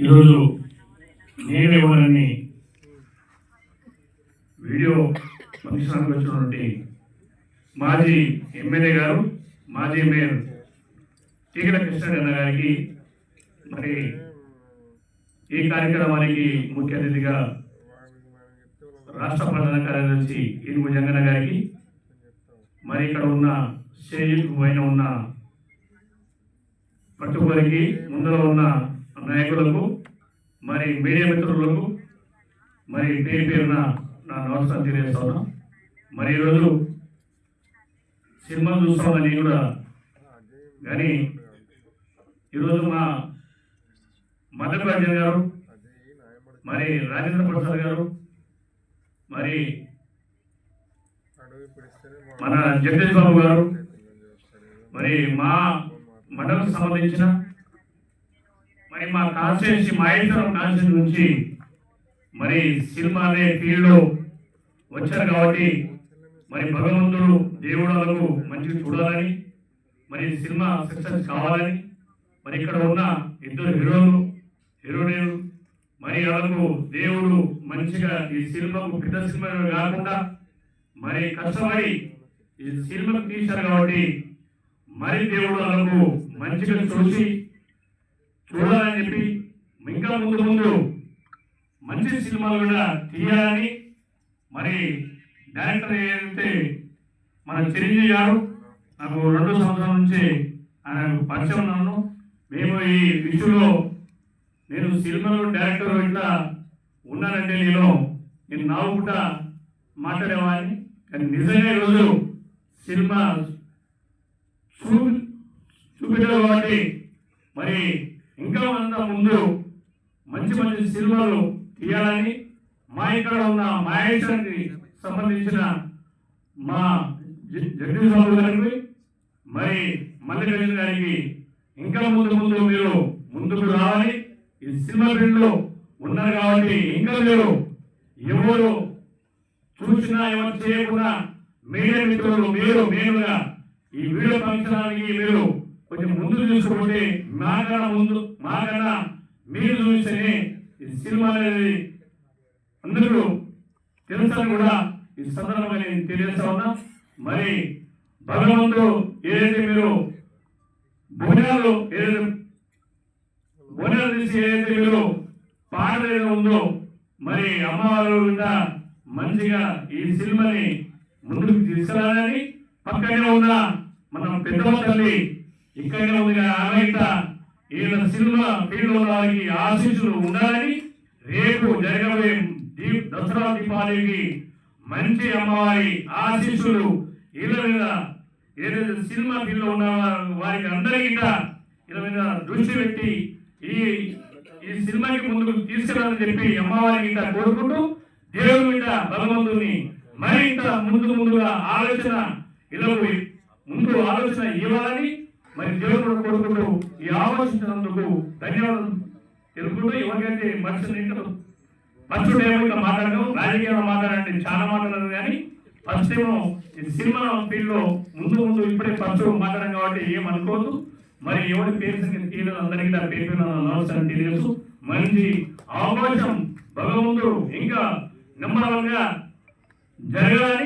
ఈరోజు నేనేమోనని వీడియో ఫంక్షన్కి వచ్చినటువంటి మాజీ ఎమ్మెల్యే గారు, మాజీ మేయర్ టీకల కృష్ణారావు గారికి, మరి ఈ కార్యక్రమానికి ముఖ్య అతిథిగా రాష్ట్ర ప్రధాన కార్యదర్శి ఇనుగు జంగన్న గారికి, మరి ఇక్కడ ఉన్న స్టేజ్ పైన ఉన్న పట్టుకోరికి, ముందులో ఉన్న నాయకులకు, మరి మీడియా మిత్రులకు, మరి పేరు పేరున నా నమస్కారం తెలియజేస్తాను. మరి ఈరోజు సినిమా చూస్తామని కూడా కానీ ఈరోజు మా మల్లెపాటి గారు, మరి రాజేంద్ర ప్రసాద్ గారు, మరి మన జగదీష్ బాబు గారు, మరి మా మండలకు సంబంధించిన మరి మా కాన్స్టిట్యూన్సీ మాయేశ్వరం కాన్స్టిట్యూన్సీ నుంచి మరి సినిమా అనే ఫీల్డ్లో వచ్చారు కాబట్టి మరి భగవంతుడు దేవుడు మంచిగా చూడాలని, మరి సినిమా సక్సెస్ కావాలని, మరి ఇక్కడ ఉన్న ఇద్దరు హీరోయిన్లు మరి వాళ్ళకు దేవుడు మంచిగా ఈ సినిమాకు పెద్ద సినిమా కాకుండా మరి కష్టపడి ఈ సినిమాకు తీశారు కాబట్టి మరి దేవుడు వాళ్ళకు మంచిగా చూడాలని చెప్పి ఇంకా ముందు మంచి సినిమాలు కూడా తీయాలని, మరి డైరెక్టర్ ఏదైతే మన చిరంజీవి గారు నాకు 2 సంవత్సరాల నుంచి ఆయన పరిచయం ఉన్నాను. మేము ఈ విషయంలో నేను సినిమాలో డైరెక్టర్ ఇట్లా ఉన్నానంటే నేను నావుకుంటా మాట్లాడేవాడిని, కానీ నిజంగా ఈరోజు సినిమా చూపించారు కాబట్టి మరి ఇంకా అంత ముందు మంచి మంచి సినిమాలు తీయాలని, మా ఇక్కడ ఉన్న మాయేశ్వరికి సంబంధించిన మా జగదీష్ బాబు గారికి, మరి మల్లికార్జున గారికి ఇంకా ముందు మీరు ముందుకు రావాలి. ఈ సినిమా ఫీల్డ్లో ఉన్నారు కాబట్టి ఇంకా మీరు ఎవరు చూసినా ఎవరు చేయకుండా మీడియా మిత్రులు మీరు నేనుగా ఈ వీడియో ఫంక్షనానికి మీరు కొంచెం ముందు చూసుకుంటే మాకన్నా మీరు చూస్తేనే ఈ సినిమా అనేది అందరూ తెలుసని కూడా ఈ సందర్భంగా నేను తెలియజేస్తా ఉన్నా. మరి భగవంతుడు ఏదైతే మీరు బోనాలు తీసి ఏదైతే మీరు పాట ఏదో ఉందో మరి అమ్మవారు మంచిగా ఈ సినిమాని ముందుకు తీసుకురాలని, పక్కనే ఉన్న మనం పెద్దమ్మ తల్లి ఇక్కడనే ఉంది ఆమె ఈయన సినిమా ఫీల్డ్ వారికి ఆశీస్సులు ఉండాలని, రేపు జరగబోయే దసరా దీపావళికి మంచి అమ్మవారి ఆశీస్సులు వీళ్ళ మీద ఏదైతే సినిమా ఫీల్డ్ ఉన్న వారికి అందరికీ వీళ్ళ మీద దృష్టి పెట్టి ఈ సినిమాకి ముందుకు తీసుకురావాలని చెప్పి అమ్మవారికి కోరుకుంటూ దేవుడి మీద భగవంతుని మరి ఇంత ముందుగా ఆలోచన వీళ్ళకు ముందు ఆలోచన ఇవ్వాలని మరి దేవుడు కోరుకుంటూ ఈ ఆలోచించినందుకు ధన్యవాదాలు తెలుపుకుంటూ ఎవరికైతే ఫస్ట్ ఏమో ఇంకా మాట్లాడడం రాజకీయంలో మాట్లాడండి చాలా మాట్లాడదు, కానీ ఫస్ట్ ఏమో ఈ సినిమా ఫీల్డ్లో ముందు ఇప్పుడే ఫస్ట్ మాట్లాడడం కాబట్టి ఏమనుకోవద్దు. మరి ఎవరి పేరు తీయలేదు అందరికీ పేరు నమస్కారం తెలియదు. మంచి అవకాశం భగవంతుడు ఇంకా నెంబర్ 1గా జరగాలని